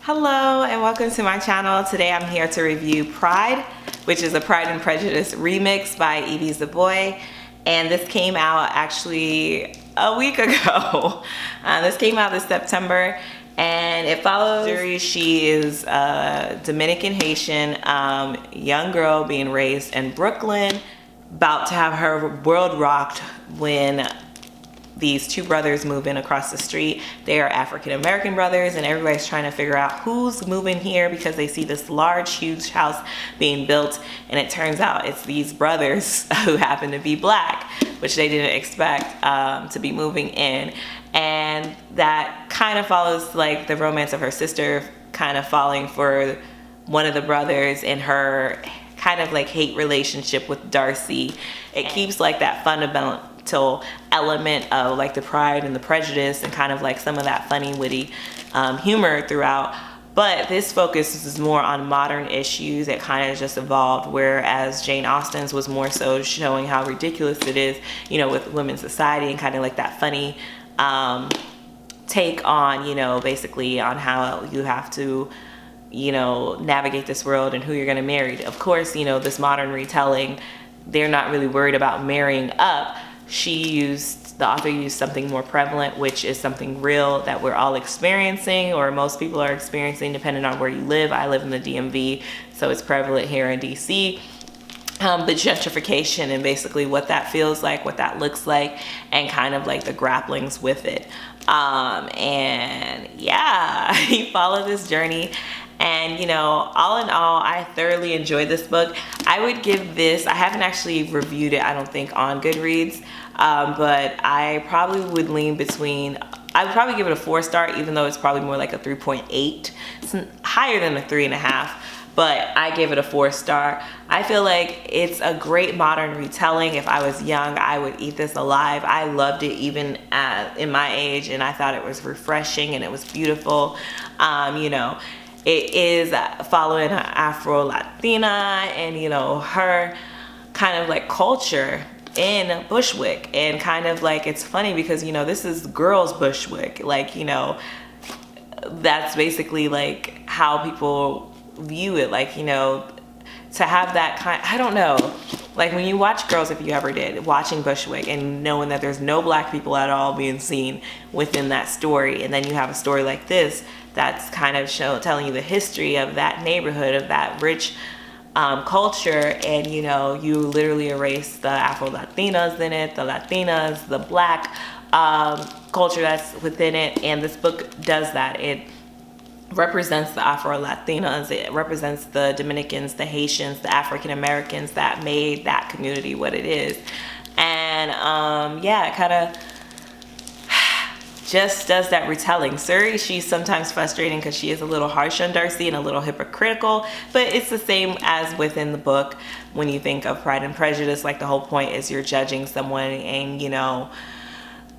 Hello and welcome to my channel. Today I'm here to review Pride, which is a Pride and Prejudice remix by Ibi Zoboi. And this came out actually a week ago. This came out this September and it follows Zuri. She is a Dominican Haitian young girl being raised in Brooklyn, about to have her world rocked when these two brothers move in across the street. They are African-American brothers and everybody's trying to figure out who's moving here because they see this large, huge house being built, and it turns out it's these brothers who happen to be black, which they didn't expect to be moving in. And that kind of follows like the romance of her sister kind of falling for one of the brothers and her kind of like hate relationship with Darcy. It keeps like that fundamental element of like the Pride and the Prejudice and kind of like some of that funny, witty humor throughout. But this focuses more on modern issues. It kind of just evolved, whereas Jane Austen's was more so showing how ridiculous it is, you know, with women's society and kind of like that funny take on, you know, basically on how you have to, you know, navigate this world and who you're going to marry. Of course, you know, this modern retelling, they're not really worried about marrying up. The author used something more prevalent, which is something real that we're all experiencing, or most people are experiencing depending on where you live. I live in the DMV, so it's prevalent here in DC. But gentrification and basically what that feels like, what that looks like, and kind of like the grapplings with it. And yeah, you follow this journey. And you know, all in all, I thoroughly enjoyed this book. I would give this, I haven't actually reviewed it, I don't think, on Goodreads, but I probably would lean between, I would probably give it a 4-star, even though it's probably more like a 3.8. It's higher than a 3.5, but I give it a 4-star. I feel like it's a great modern retelling. If I was young, I would eat this alive. I loved it even in my age, and I thought it was refreshing and it was beautiful. You know, it is following an Afro-Latina and, you know, her kind of like culture in Bushwick. And kind of like, it's funny because, you know, this is girls Bushwick. Like, you know, that's basically like how people view it. Like, you know, to have that kind, I don't know. Like when you watch Girls, if you ever did, watching Bushwick and knowing that there's no black people at all being seen within that story. And then you have a story like this that's kind of telling you the history of that neighborhood, of that rich culture, and you know, you literally erase the Afro-Latinas in it, the Latinas, the black culture that's within it, and this book does that. It represents the Afro-Latinas, it represents the Dominicans, the Haitians, the African-Americans that made that community what it is. And yeah, it kind of just does that retelling. Zuri, she's sometimes frustrating because she is a little harsh on Darcy and a little hypocritical, but it's the same as within the book. When you think of Pride and Prejudice, like the whole point is you're judging someone and, you know,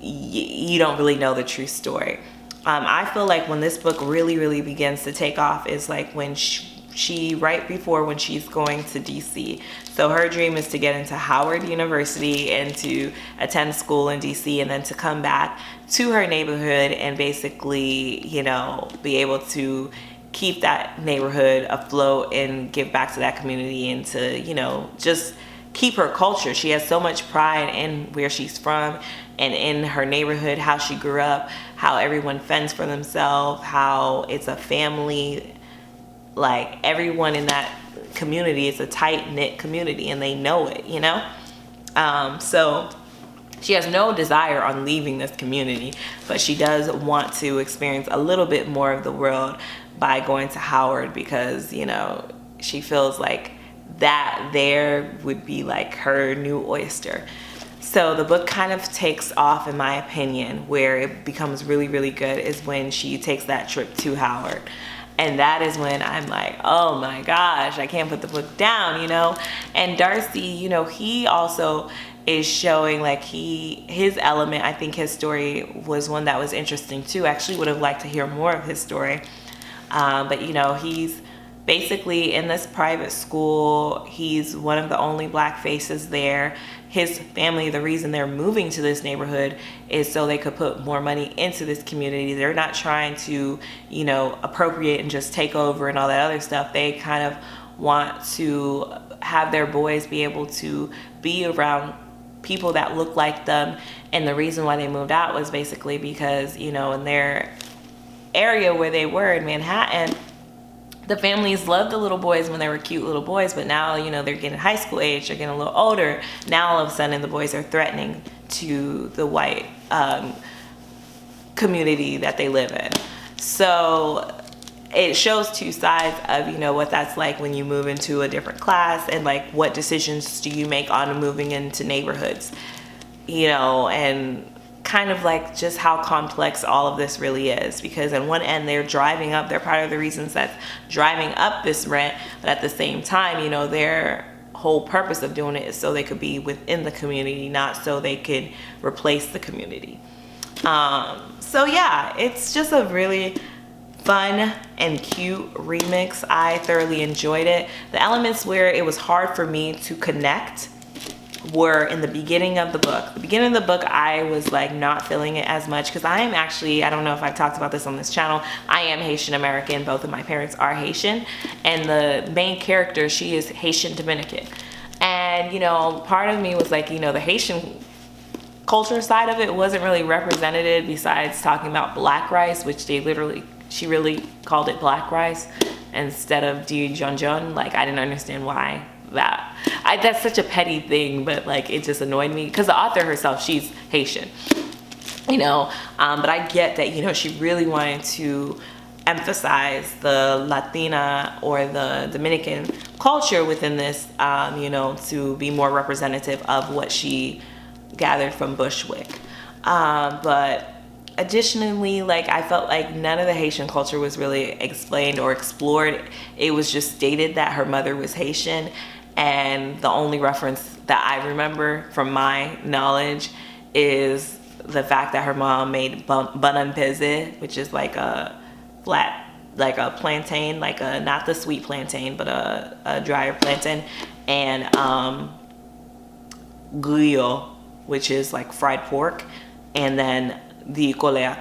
you don't really know the true story. I feel like when this book really begins to take off is like when she right before when she's going to DC. So her dream is to get into Howard University and to attend school in DC, and then to come back to her neighborhood and basically, you know, be able to keep that neighborhood afloat and give back to that community and to, you know, just keep her culture. She has so much pride in where she's from and in her neighborhood, how she grew up, how everyone fends for themselves, how it's a family. Like everyone in that community is a tight-knit community and they know it, you know? So she has no desire on leaving this community, but she does want to experience a little bit more of the world by going to Howard because, you know, she feels like that there would be like her new oyster. So the book kind of takes off, in my opinion. Where it becomes really good is when she takes that trip to Howard. And that is when I'm like, oh my gosh, I can't put the book down, you know? And Darcy, you know, he also is showing like his element. I think his story was one that was interesting too. I actually would have liked to hear more of his story. But you know, he's basically in this private school, he's one of the only black faces there. His family, the reason they're moving to this neighborhood is so they could put more money into this community. They're not trying to, you know, appropriate and just take over and all that other stuff. They kind of want to have their boys be able to be around people that look like them. And the reason why they moved out was basically because, you know, in their area where they were in Manhattan, the families loved the little boys when they were cute little boys, but now, you know, they're getting high school age, they're getting a little older. Now all of a sudden the boys are threatening to the white community that they live in. So it shows two sides of, you know, what that's like when you move into a different class, and like what decisions do you make on moving into neighborhoods, you know, and kind of like just how complex all of this really is. Because on one end they're driving up, they're part of the reasons that's driving up this rent, but at the same time, you know, their whole purpose of doing it is so they could be within the community, not so they could replace the community. So yeah, it's just a really fun and cute remix. I thoroughly enjoyed it. The elements where it was hard for me to connect were in the beginning of the book. The beginning of the book, I was like not feeling it as much because I am actually, I don't know if I've talked about this on this channel, I am Haitian American. Both of my parents are Haitian, and the main character, she is Haitian Dominican. And, you know, part of me was like, you know, the Haitian culture side of it wasn't really represented besides talking about black rice, which she really called it black rice instead of di jonjon. Like, I didn't understand why that's such a petty thing, but like it just annoyed me because the author herself, she's Haitian, you know, but I get that, you know, she really wanted to emphasize the Latina or the Dominican culture within this, you know, to be more representative of what she gathered from Bushwick. But additionally, like, I felt like none of the Haitian culture was really explained or explored. It was just stated that her mother was Haitian, and the only reference that I remember from my knowledge is the fact that her mom made banampeze, which is like a flat, like a plantain, like a, not the sweet plantain, but a drier plantain, and griot, which is like fried pork, and then di jonjon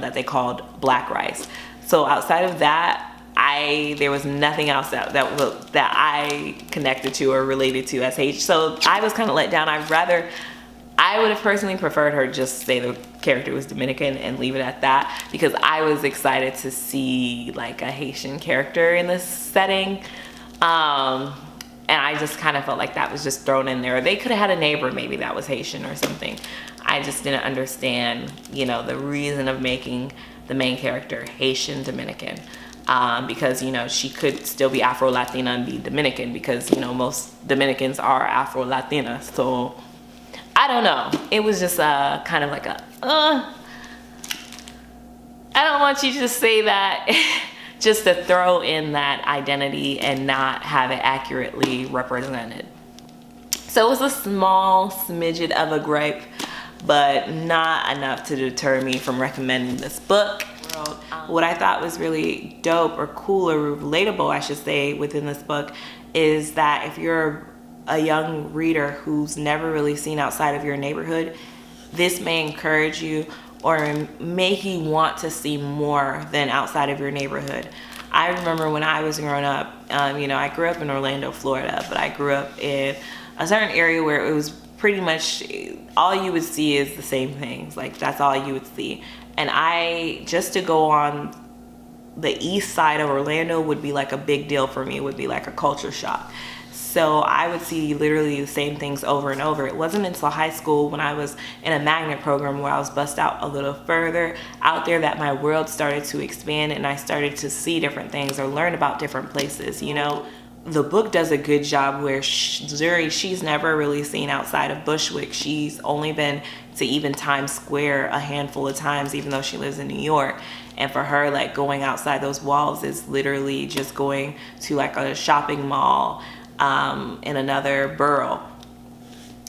that they called black rice. So outside of that, there was nothing else that I connected to or related to as H. So I was kind of let down. I would have personally preferred her just say the character was Dominican and leave it at that, because I was excited to see like a Haitian character in this setting. And I just kind of felt like that was just thrown in there. They could have had a neighbor maybe that was Haitian or something. I just didn't understand, you know, the reason of making the main character Haitian Dominican. Because, you know, she could still be Afro-Latina and be Dominican, because, you know, most Dominicans are Afro-Latina. So I don't know. It was just kind of like I don't want you to say that just to throw in that identity and not have it accurately represented. So it was a small smidget of a gripe, but not enough to deter me from recommending this book. What I thought was really dope or cool or relatable, I should say, within this book is that if you're a young reader who's never really seen outside of your neighborhood, this may encourage you or make you want to see more than outside of your neighborhood. I remember when I was growing up, you know, I grew up in Orlando, Florida, but I grew up in a certain area where it was pretty much all you would see is the same things. Like, that's all you would see. And just to go on the east side of Orlando would be like a big deal for me. It would be like a culture shock. So I would see literally the same things over and over. It wasn't until high school, when I was in a magnet program where I was bussed out a little further out there, that my world started to expand and I started to see different things or learn about different places, you know. The book does a good job where Zuri, she's never really seen outside of Bushwick. She's only been to even Times Square a handful of times, even though she lives in New York. And for her, like, going outside those walls is literally just going to like a shopping mall in another borough.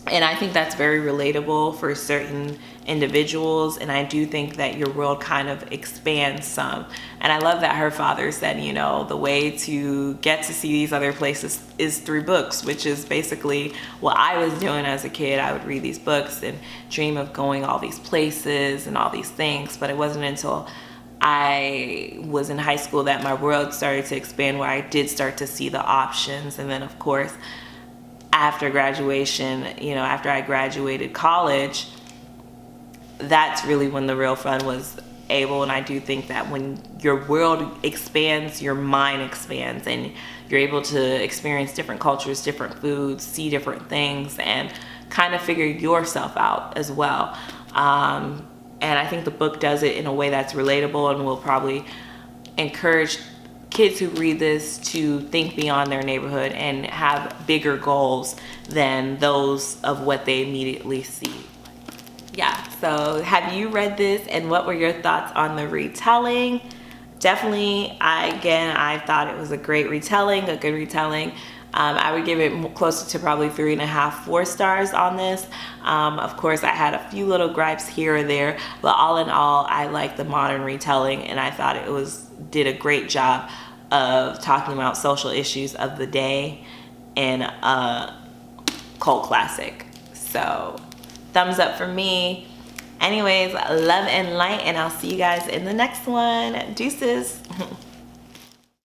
And I think that's very relatable for certain individuals. And I do think that your world kind of expands some. And I love that her father said, you know, the way to get to see these other places is through books, which is basically what I was doing as a kid. I would read these books and dream of going all these places and all these things. But it wasn't until I was in high school that my world started to expand, where I did start to see the options. And then, of course, after graduation, you know, after I graduated college, that's really when the real fun was able. And I do think that when your world expands, your mind expands, and you're able to experience different cultures, different foods, see different things, and kind of figure yourself out as well. And I think the book does it in a way that's relatable and will probably encourage kids who read this to think beyond their neighborhood and have bigger goals than those of what they immediately see. Yeah, so have you read this, and what were your thoughts on the retelling? Definitely, I thought it was a great retelling, a good retelling. I would give it closer to probably 3.5, 4 stars on this. Of course, I had a few little gripes here or there, but all in all, I like the modern retelling, and I thought it did a great job of talking about social issues of the day in a cult classic. So, thumbs up for me. Anyways, love and light, and I'll see you guys in the next one. Deuces.